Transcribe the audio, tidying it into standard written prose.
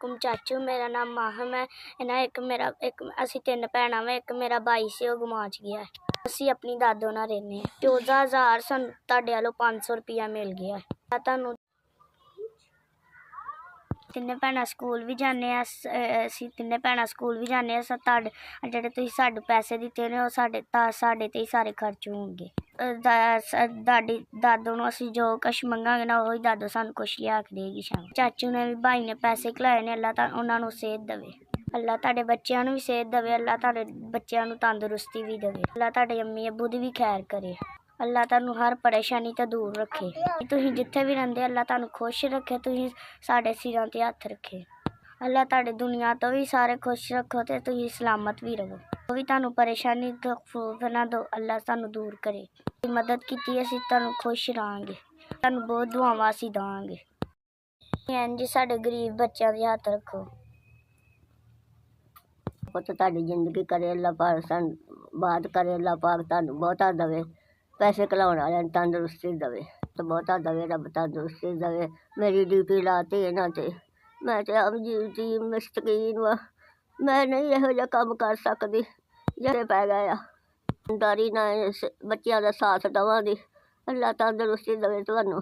वालेकुम चाचू। मेरा नाम माहम है। इन्हें एक असी 3 भैन वा, एक मेरा भाई से गुआच गया है। असी अपनी दादो नाल रहने। 14,000 सानू तुहाडे वालों 500 रुपया मिल गया है। तुहानू 3 भैन स्कूल भी जाने। असी 3 भैन स्कूल भी जाने। जेह्ड़े तुसीं सानू पैसे दित्ते ने साडे ते ही सारे खर्च होणगे। दादो नू असी जो कुछ मंगांगे ना ओही दादो सानू कुछ लिया के देगी शाम। चाचू ने भी भाई ने पैसे खलाए ने। अल्लाह उन्हां नू सेहत देवे। अल्लाह तुहाडे बच्चियां नू भी सेहत देवे। अल्लाह तुहाडे बच्चियां नू तंदुरुस्ती भी देवे। अल्लाह तुहाडे अम्मी अब्बू दी भी खैर करे। अल्लाह तुहानू हर परेशानी तो दूर रखे। तुसीं जिथे भी रहिंदे अल्लाह तुहानू खुश रखे। तुसीं साडे सिरां ते हत्थ रखे। अल्लाह तुहाडे दुनिया तो भी सारे खुश रखो ते तुसीं सलामत भी रहो। जो भी तुहानू परेशानी ना दो अल्लाह तुहानू दूर करे। मदद कीती असीं तुहानू खुश रहांगे। तुहानू बहुत दुआवां असीं देवांगे। जी साडे गरीब बच्चों दी हत्थ रखो। पुत्त तुहाडी जिंदगी करे अल्लाह पाक सानू बात करे। अल्लाह पाक तुहानू बहुता देवे। पैसे घलाउण वालियां नू तंदुरुस्ती देवे ते बहुता देवे। रब तंदुरुस्ती देवे। मेरी ड्यूटी लाती इन्हां ते। मैं ते आम जी मस्कीन वा। मैं नहीं इहो जिहा कम्म कर सकदी ਜਿਹੜੇ ਪੈ ਗਏ ਆ। ਦਾਰੀ ਨਾਲ ਬੱਚਿਆਂ ਦਾ ਸਾਥ ਦੇਵਾਂਗੀ। अल्लाह तंदुरुस्ती देवे तुहानू।